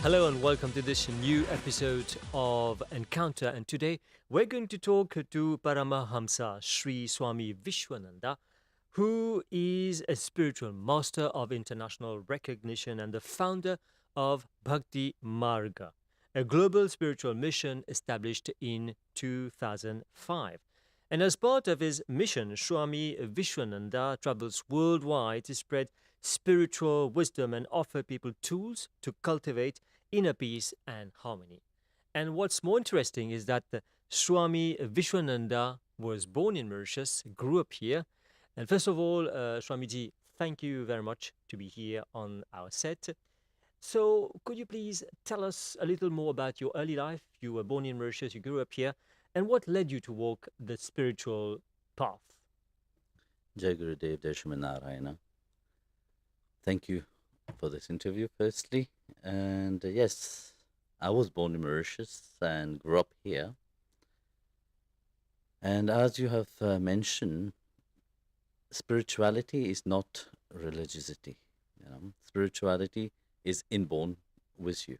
Hello and welcome to this new episode of Encounter. And today we're going to talk to Paramahamsa Sri Swami Vishwananda, who is a spiritual master of international recognition and the founder of Bhakti Marga, a global spiritual mission established in 2005. And as part of his mission, Swami Vishwananda travels worldwide to spread spiritual wisdom and offer people tools to cultivate inner peace and harmony. And what's more interesting is that Swami Vishwananda was born in Mauritius, grew up here. And first of all, Swamiji, thank you very much to be here on our set. So, could you please tell us a little more about your early life? You were born in Mauritius, you grew up here, and what led you to walk the spiritual path? Jai Gurudev Narayana. Thank you for this interview, firstly. And yes, I was born in Mauritius and grew up here. And as you have mentioned, spirituality is not religiosity. Spirituality is inborn with you.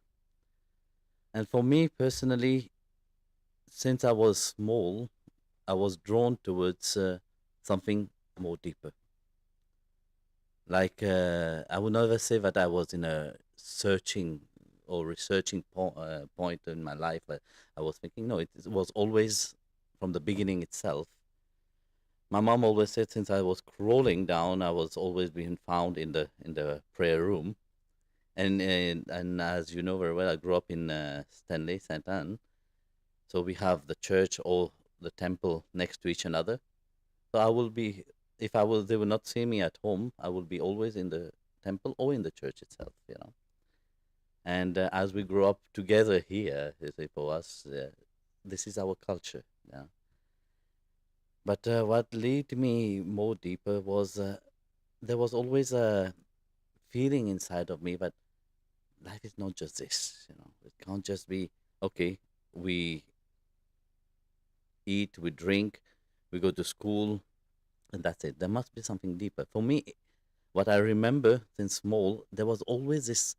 And for me personally, since I was small, I was drawn towards something more deeper. Like, I would never say that I was in a searching or researching point in my life. I was thinking, no, it was always from the beginning itself. My mom always said since I was crawling down, I was always being found in the prayer room. And as you know very well, I grew up in Stanley, Saint Anne. So we have the church or the temple next to each another. So I will be, if I will, they will not see me at home. I will be always in the temple or in the church itself. And as we grow up together here, you see, for us, this is our culture. Yeah. But what led me more deeper was there was always a feeling inside of me that life is not just this. It can't just be okay. We eat, we drink, we go to school, and that's it. There must be something deeper. For me, what I remember since small, there was always this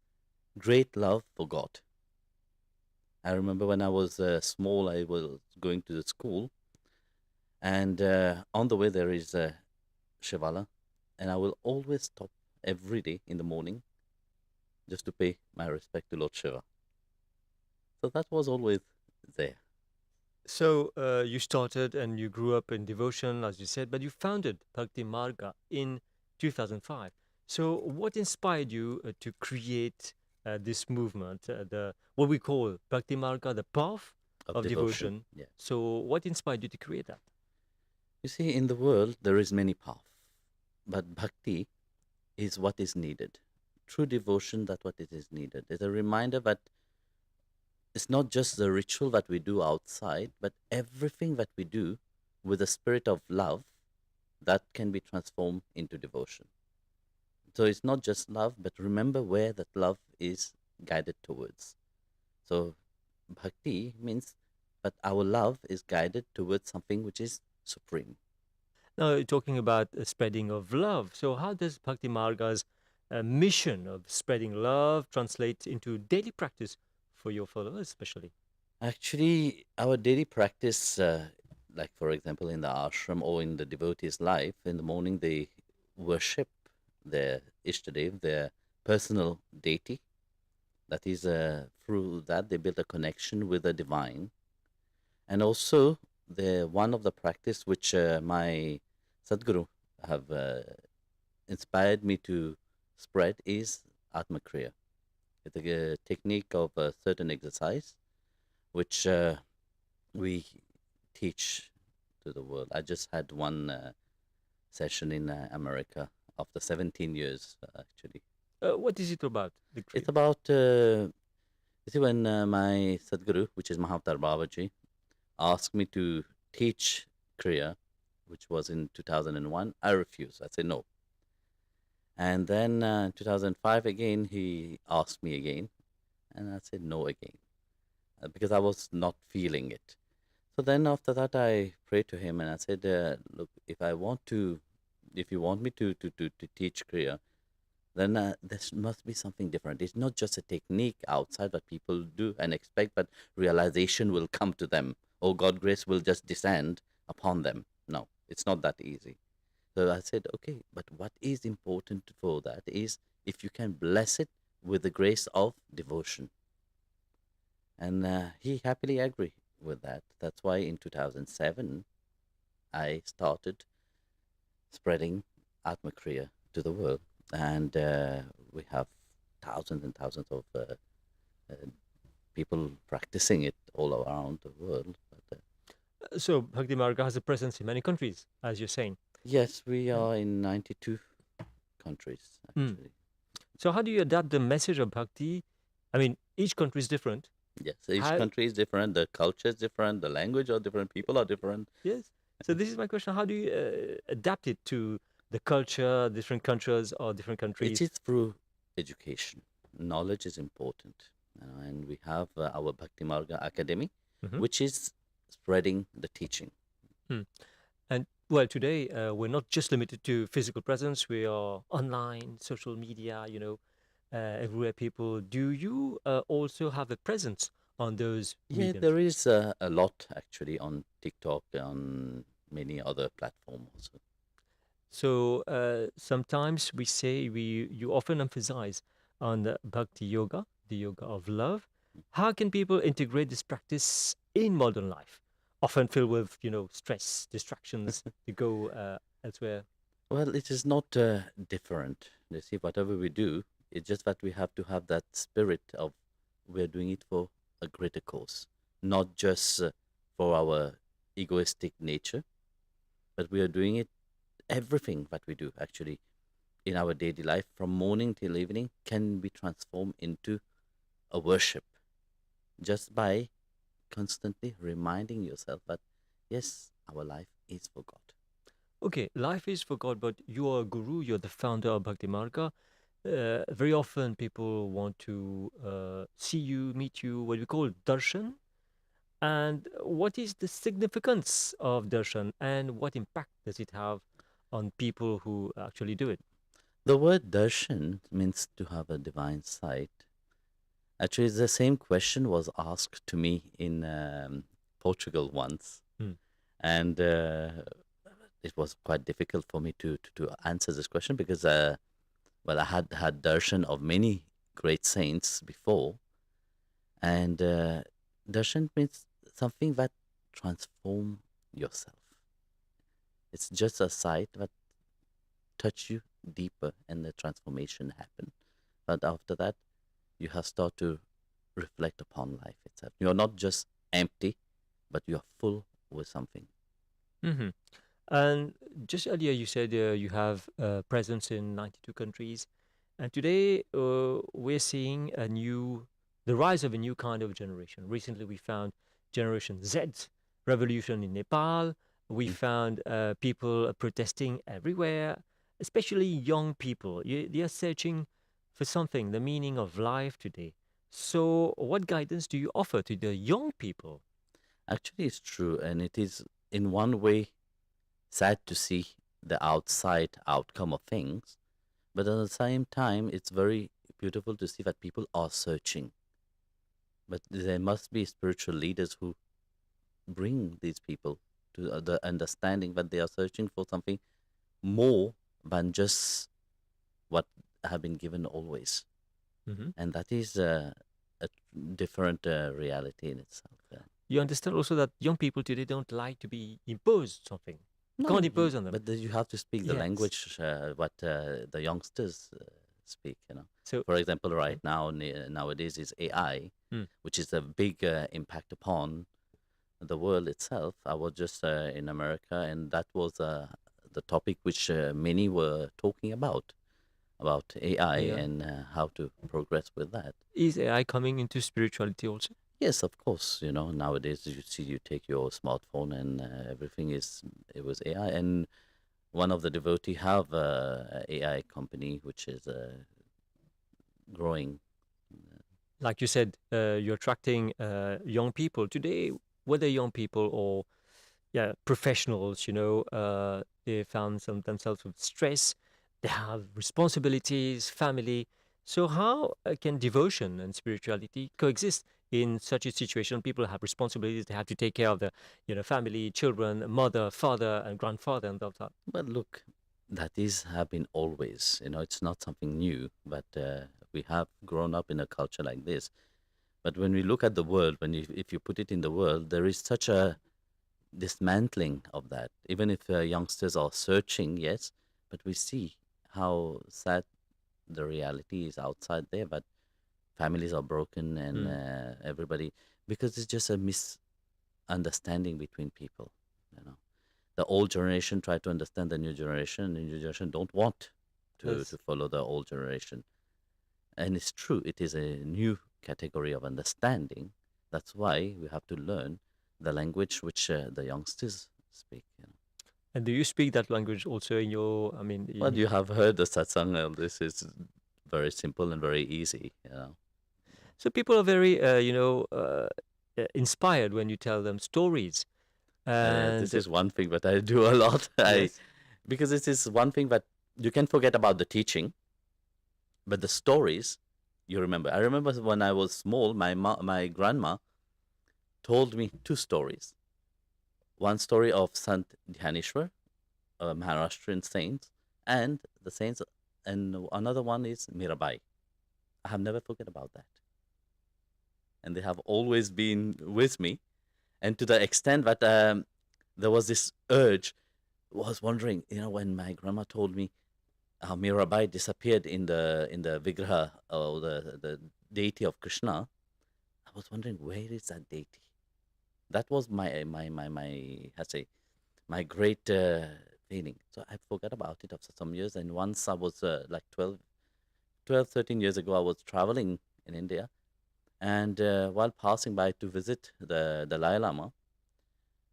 great love for God. I remember when I was small, I was going to the school, and on the way there is Shivala, and I will always stop every day in the morning just to pay my respect to Lord Shiva. So that was always there. So, you started and you grew up in devotion, as you said, but you founded Bhakti Marga in 2005. So, what inspired you to create this movement, the what we call Bhakti Marga, the path Of of devotion. devotion? Yeah. So, what inspired you to create that? You see, in the world there is many paths, but bhakti is what is needed. True devotion, that's what it is needed. It's a reminder that it's not just the ritual that we do outside, but everything that we do with a spirit of love that can be transformed into devotion. So it's not just love, but remember where that love is guided towards. So bhakti means that our love is guided towards something which is supreme. Now, you're talking about spreading of love. So, how does Bhakti Marga's mission of spreading love translate into daily practice for your followers, especially? Actually, our daily practice, like for example in the ashram or in the devotee's life, in the morning they worship their Ishtadev, their personal deity. That is, through that they build a connection with the divine. And also, the one of the practice which my Sadguru have inspired me to spread is Atma Kriya. It's a technique of a certain exercise which we teach to the world. I just had one session in America after 17 years, actually. What is it about, the It's Kriya? about, you see, when my Sadguru, which is Mahavatar Babaji, asked me to teach Kriya, which was in 2001, I refused. I said no. And then 2005 again, he asked me again, and I said no again because I was not feeling it. So then after that, I prayed to him and I said, look, if you want me to teach Kriya, then must be something different. It's not just a technique outside that people do and expect, but realization will come to them, or God grace will just descend upon them. No, it's not that easy. So I said, okay, but what is important for that is if you can bless it with the grace of devotion. And he happily agreed with that. That's why in 2007, I started spreading Atma Kriya to the world. And we have thousands and thousands of uh, people practicing it all around the world. But, So Bhakti Marga has a presence in many countries, as you're saying. yes, we are in 92 countries, Mm. actually. So how do you adapt the message of Bhakti? I mean, each country is different. Yes, each How? country is different, the culture is different, the language are different, people are different. Yes. So this is my question. How do you adapt it to the culture, different countries or different It countries? is through education. Knowledge is important. And we have our Bhakti Marga Academy, Mhm. which is spreading the teaching. Hmm. And well, today we're not just limited to physical presence. We are online, social media, everywhere people. Do you also have a presence on those Yeah, mediums? there is a lot actually on TikTok, on many other platforms also. So sometimes we say you often emphasize on the bhakti yoga, the yoga of love. How can people integrate this practice in modern life, often filled with stress, distractions to go elsewhere? Well, it is not different. You see, whatever we do, it's just that we have to have that spirit of we're doing it for a greater cause, not just for our egoistic nature, but we are doing it, everything that we do actually in our daily life from morning till evening can be transformed into a worship just by constantly reminding yourself that yes, our life is for God. Okay, life is for God, but you are a guru. You're the founder of Bhakti Marga. Very often people want to see you, meet you, what we call darshan. And what is the significance of darshan and what impact does it have on people who actually do it? The word darshan means to have a divine sight. Actually, the same question was asked to me in Portugal once, Hmm. and it was quite difficult for me to answer this question because, well, I had darshan of many great saints before, and darshan means something that transform yourself. It's just a sight that touch you deeper, and the transformation happen. But after that, you have start to reflect upon life itself. You're not just empty, but you're full with something. Hmm. And just earlier, you said you have presence in 92 countries. And today, we're seeing the rise of a new kind of generation. Recently, we found Generation Z revolution in Nepal. We Mm. found people protesting everywhere, especially young people. They are searching for something, the meaning of life today. So, what guidance do you offer to the young people? Actually, it's true, and it is in one way sad to see the outside outcome of things, but at the same time, it's very beautiful to see that people are searching. But there must be spiritual leaders who bring these people to the understanding that they are searching for something more than just what have been given always, Hmm. and that is a different reality in itself. You understand also that young people today don't like to be imposed something. You can't No, impose on them. but you have to speak the Yes. language what the youngsters speak. So, For example, mm, right now nowadays is AI, mm, which is a big impact upon the world itself. I was just in America, and that was the topic which many were talking about AI AI. and how to progress with that. Is AI coming into spirituality also? Yes, of course. Nowadays you see, you take your smartphone and everything is it was AI. And one of the devotee have a AI company which is growing. Like you said, you're attracting young people today, whether young people or professionals. They found themselves with stress. they have responsibilities, family. So how can devotion and spirituality coexist in such a situation? People have responsibilities; they have to take care of the, family, children, mother, father, and grandfather, and all that. But look, that is happening always. It's not something new, but we have grown up in a culture like this. But when we look at the world, if you put it in the world, there is such a dismantling of that. Even if youngsters are searching, yes, but we see how sad the reality is outside there. But families are broken, and Mm. everybody, because it's just a misunderstanding between people. You know, the old generation try to understand the new generation, and the new generation don't want to Yes. to follow the old generation. And it's true, it is a new category of understanding. That's why we have to learn the language which the youngsters speak. And do you speak that language also in your? I mean, But you have heard the satsang. This is very simple and very easy. so people are very, inspired when you tell them stories. This And is one thing that I do a lot. I yes, Because this is one thing that you can forget about the teaching, but the stories you remember. I remember when I was small, my grandma told me two stories. One story of Sant Dhaneshwar, a Maharashtrian saint, and the saints, and another one is Mirabai. I have never forget about that, and they have always been with me. And to the extent that there was this urge, was wondering, when my grandma told me how Mirabai disappeared in the Vigraha, or the deity of Krishna, I was wondering, where is that deity? That was I say, my great feeling. So I forgot about it after some years. And once I was like 12, 13 years ago, I was traveling in India. And while passing by to visit the Dalai Lama,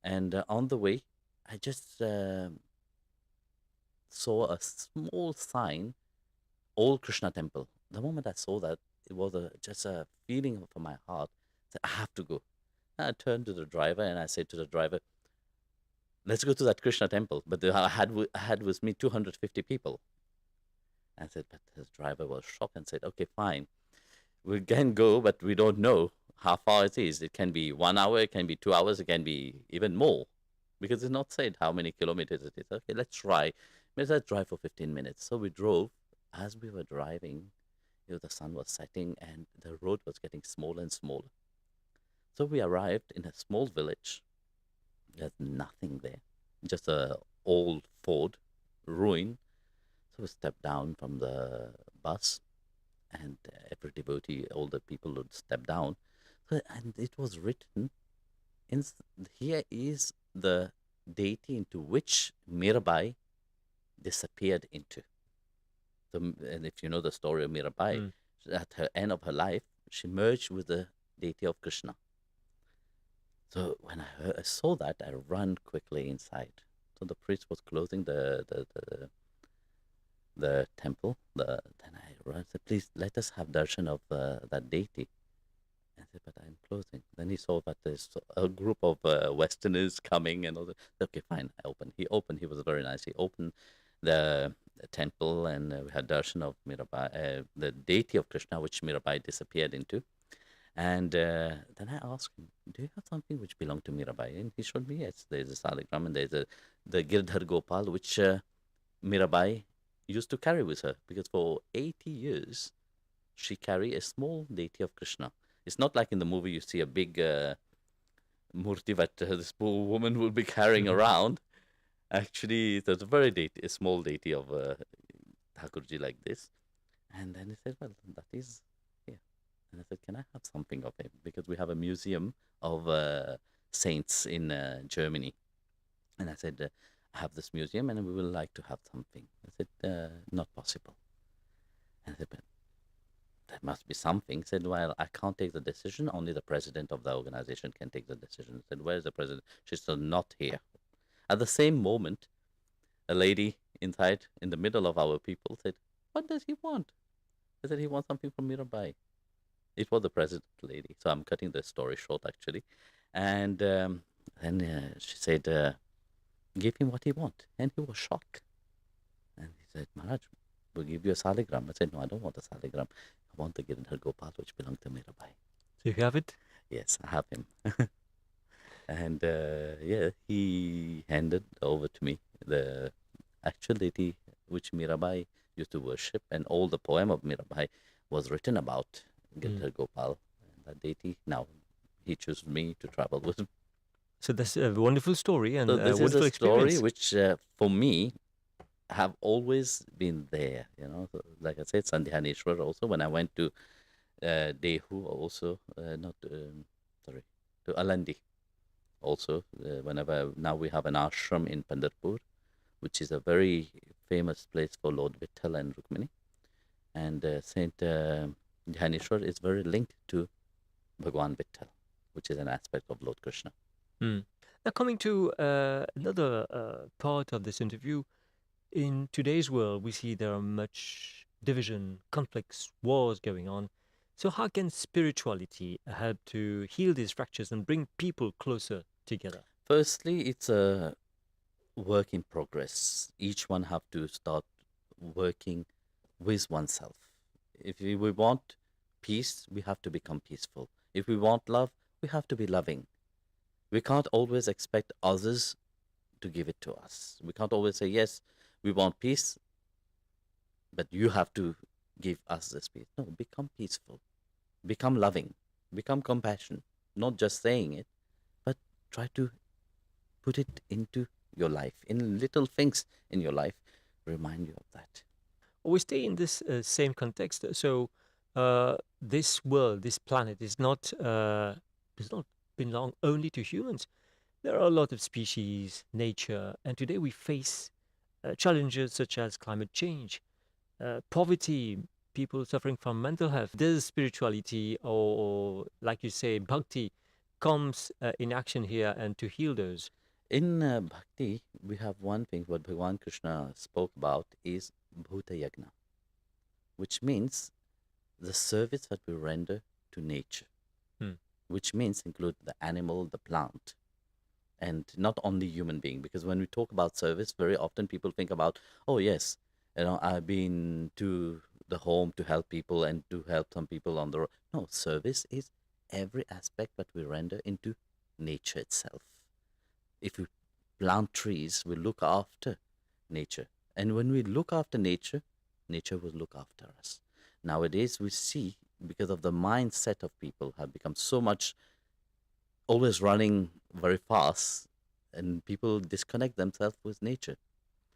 and on the way, I just saw a small sign, Old Krishna Temple. The moment I saw that, it was just a feeling from my heart that I have to go. I turned to the driver and I said to the driver, let's go to that Krishna temple. But I had with me 250 people. I said, but the driver was shocked and said, okay, fine. We can go, but we don't know how far it is. It can be 1 hour, it can be 2 hours, it can be even more, because it's not said how many kilometers it is. Okay, let's try. Let's drive for 15 minutes. So we drove. As we were driving, the sun was setting and the road was getting smaller and smaller. So we arrived in a small village. There's nothing there, just a old fort ruin. So we stepped down from the bus, and every devotee, all the people would step down. And it was written, in, here is the deity into which Mirabai disappeared into. So, and if you know the story of Mirabai, mm, at her end of her life, she merged with the deity of Krishna. So when I saw that, I ran quickly inside. So the priest was closing the temple. Then I ran and said, please let us have darshan of that deity. I said, but I'm closing. Then he saw that there's a group of Westerners coming and all that. Okay, fine. I opened. He opened. He was very nice. He opened the temple, and we had darshan of Mirabai, the deity of Krishna, which Mirabai disappeared into. And then I asked him, do you have something which belonged to Mirabai? And he showed me, yes, there's a Saligram and there's the Girdhar Gopal, which Mirabai used to carry with her, because for 80 years she carried a small deity of Krishna. It's not like in the movie you see a big murti that this poor woman will be carrying mhm. around. Actually, there's a small deity of Thakurji like this. And then he said, well, that is here. And I said, can I have something of him? Because we have a museum of saints in Germany. And I said, I have this museum and we would like to have something. I said, not possible. And I said, but there must be something. He said, well, I can't take the decision. Only the president of the organization can take the decision. I said, where is the president? She said, not here. At the same moment, a lady inside, in the middle of our people, said, what does he want? I said, he wants something from Mirabai. It was the president lady. So I'm cutting the story short, actually. And then she said, give him what he wants. And he was shocked. And he said, Maharaj, we'll give you a saligram. I said, no, I don't want a saligram. I want the Girdhar Gopal, which belonged to Mirabai. So you have it? Yes, I have him. And yeah, he handed over to me the actual deity which Mirabai used to worship, and all the poem of Mirabai was written about Girdhar Gopal, and that deity. Now he chose me to travel with him. So that's a wonderful story and So a this is wonderful a story experience. which, for me, have always been there. So like I said, Sandhyaneshwar also. When I went to Dehu, also not sorry, to Alandi. Also, whenever now we have an ashram in Pandharpur, which is a very famous place for Lord Vitthal and Rukmini, and Saint Dhyaneshwar is very linked to Bhagwan Vitthal, which is an aspect of Lord Krishna. Mm. Now, coming to another part of this interview, in today's world, we see there are much division, conflicts, wars going on. So, how can spirituality help to heal these fractures and bring people closer together? Firstly, it's a work in progress. Each one have to start working with oneself. If we want peace, we have to become peaceful. If we want love, we have to be loving. We can't always expect others to give it to us. We can't always say, yes, we want peace, but you have to give us this peace. No, become peaceful, become loving, become compassionate. Not just saying it, but try to put it into your life, in little things in your life, remind you of that. We stay in this same context. So, this world, this planet, does not belong only to humans. There are a lot of species, nature, and today we face challenges such as climate change, poverty, people suffering from mental health. Does spirituality or, like you say, bhakti comes in action here and to heal those? In Bhakti, we have one thing what Bhagavan Krishna spoke about is Bhuta Yagna, which means the service that we render to nature, Hmm. which means include the animal, the plant, and not only human being. Because when we talk about service, very often people think about, oh yes, I've been to the home to help people and to help some people on the road. No, service is every aspect that we render into nature itself. If we plant trees, we look after nature. And when we look after nature, nature will look after us. Nowadays, we see, because of the mindset of people have become so much always running very fast, and people disconnect themselves with nature.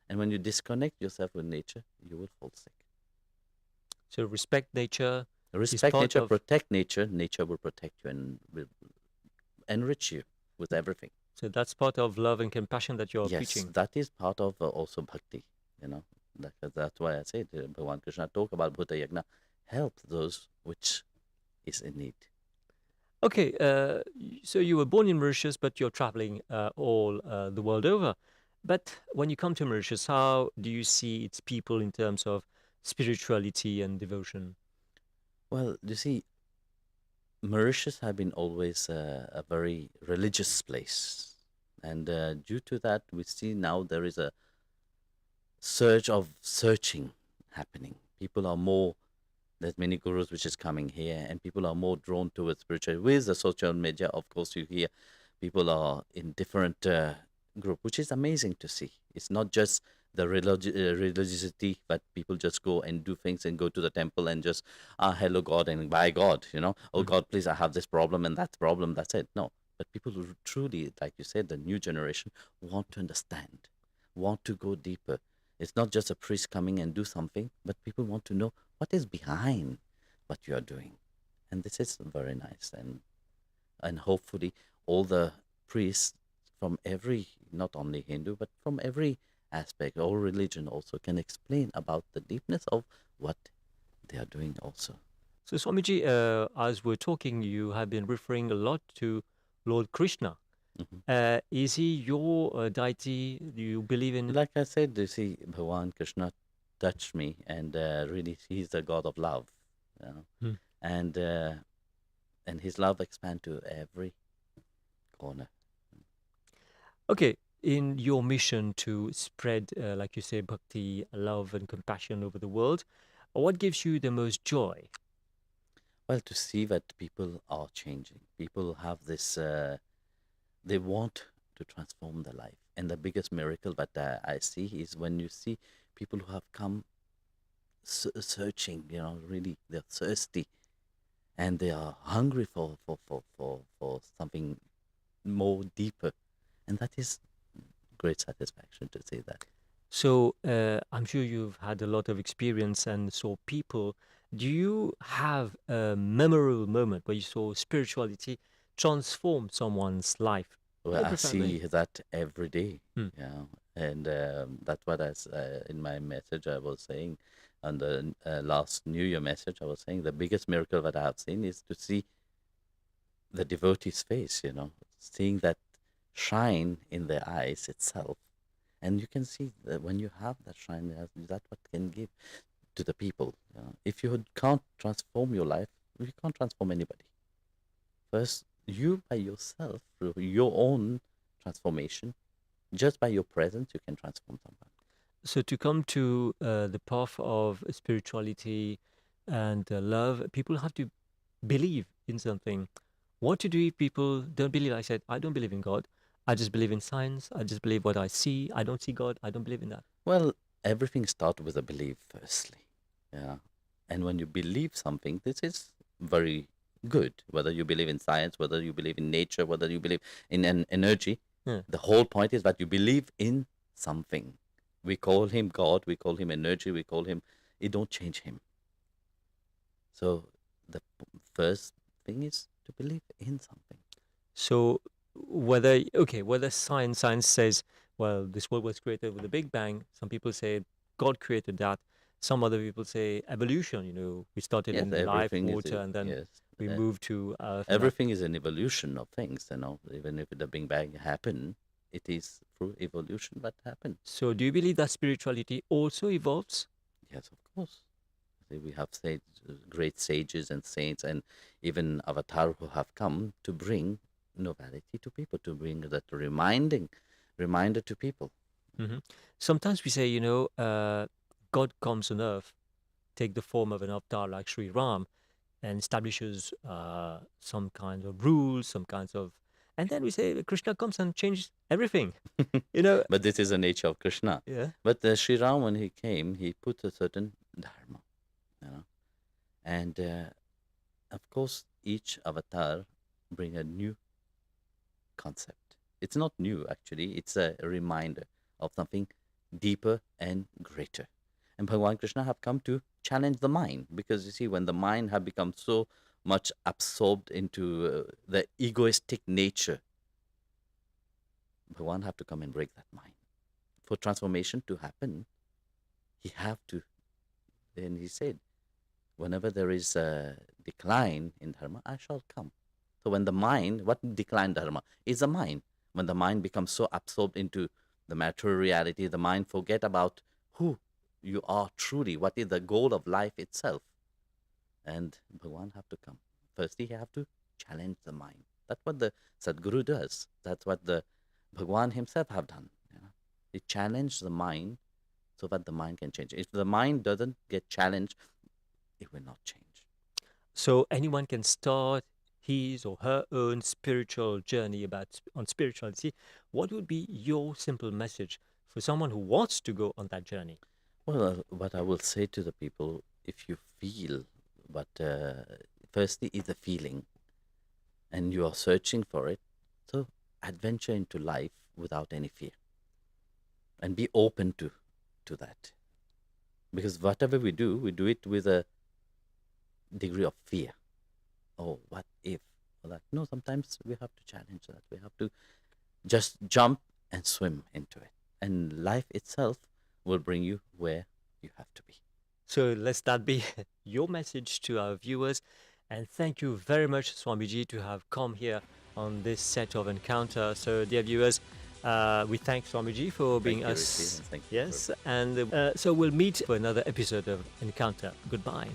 And when you disconnect yourself with nature, you will fall sick. So respect nature is Respect part nature, of. protect nature. Nature will protect you and will enrich you with everything. So that's part of love and compassion that you're Yes, preaching. that is part of also bhakti. You know, that's why I said Bhagavan Krishna talk about Bhuta Yagna, help those which is in need. Okay, so you were born in Mauritius, but you're traveling all the world over. But when you come to Mauritius, how do you see its people in terms of spirituality and devotion? Well, you see, Mauritius have been always a very religious place, and due to that, we see now there is a surge of searching happening. People are more, there's many gurus which is coming here, and people are more drawn towards spirituality. With the social media, of course, you hear people are in different group, which is amazing to see. It's not just the religiosity, but people just go and do things and go to the temple and just, hello God and bye God, oh Mhm. God, please, I have this problem and that problem, that's it. No, but people who truly, like you said, the new generation want to understand, want to go deeper. It's not just a priest coming and do something, but people want to know what is behind what you are doing. And this is very nice. And hopefully all the priests from every, not only Hindu, but from every aspect or religion also can explain about the deepness of what they are doing also. So, Swamiji, as we're talking, you have been referring a lot to Lord Krishna. Mhm. Is he your deity? Do you believe in? Like I said, you see, Bhagavan Krishna touched me, and really, he's the God of love, you know? Hmm. and uh, and his love expand to every corner. Okay, in your mission to spread, like you say, bhakti, love, and compassion over the world, what gives you the most joy? Well, to see that people are changing. People have this, they want to transform their life. And the biggest miracle that I see is when you see people who have come searching, really, they're thirsty and they are hungry for something more deeper. And that is great satisfaction to see that. So I'm sure you've had a lot of experience and saw people. Do you have a memorable moment where you saw spirituality transform someone's life? Well, I Preferably. see that every day, Hmm. and that's what in my message I was saying, on the last New Year message I was saying the biggest miracle that I have seen is to see the devotee's face, seeing that shine in their eyes itself, and you can see that when you have that shine, that's what can give to the people. If you can't transform your life, you can't transform anybody. First, you by yourself, through your own transformation, just by your presence, you can transform someone. So to come to the path of spirituality and love, people have to believe in something. What to do if people don't believe? I said, I don't believe in God. I just believe in science. I just believe what I see. I don't see God. I don't believe in that. Well, everything starts with a belief, firstly. Yeah. And when you believe something, this is very good. Whether you believe in science, whether you believe in nature, whether you believe in an energy, Yeah. the whole point is that you believe in something. We call him God, we call him energy, we call him, it don't change him. So the first thing is to believe in something. So whether science says, well, this world was created with a Big Bang. Some people say God created that. Some other people say evolution. We started Yes, in life, everything is water, and then yes. we uh, moved to earth. And that. Everything is an evolution of things, even if the Big Bang happened, it is through evolution that happened. So do you believe that spirituality also evolves? Yes, of course. See, we have great sages and saints and even avatar who have come to bring novelty to people, to bring that reminder to people. Hmm. Sometimes we say, God comes on earth, take the form of an avatar like Sri Ram, and establishes some kinds of rules, some kinds of, and then we say Krishna comes and changes everything. You know, But this is the nature of Krishna. yeah. But Sri Ram, when he came, he put a certain dharma, you know, and of course, each avatar bring a new concept. It's not new, actually. It's a reminder of something deeper and greater. And Bhagavan Krishna have come to challenge the mind, because you see, when the mind have become so much absorbed into the egoistic nature, Bhagavan have to come and break that mind. For transformation to happen, he have to. Then he said, whenever there is a decline in dharma, I shall come. So when the mind, what decline dharma? Is the mind. When the mind becomes so absorbed into the material reality, the mind forget about who you are truly, what is the goal of life itself. And Bhagavan have to come. Firstly, he have to challenge the mind. That's what the Sadguru does. That's what the Bhagavan himself have done. He challenged the mind so that the mind can change. If the mind doesn't get challenged, it will not change. So anyone can start his or her own spiritual journey on spirituality. What would be your simple message for someone who wants to go on that journey? Well, what I will say to the people, if you feel, but firstly is a feeling, and you are searching for it, so adventure into life without any fear, and be open to that. Because whatever we do it with a degree of fear. Oh, what if? Or that. No, sometimes we have to challenge that. We have to just jump and swim into it. And life itself will bring you where you have to be. So let that be your message to our viewers. And thank you very much, Swamiji, to have come here on this set of Encounter. So, dear viewers, we thank Swamiji for Thank being you, Rishi, us. and thank you. Yes, and so we'll meet for another episode of Encounter. Goodbye.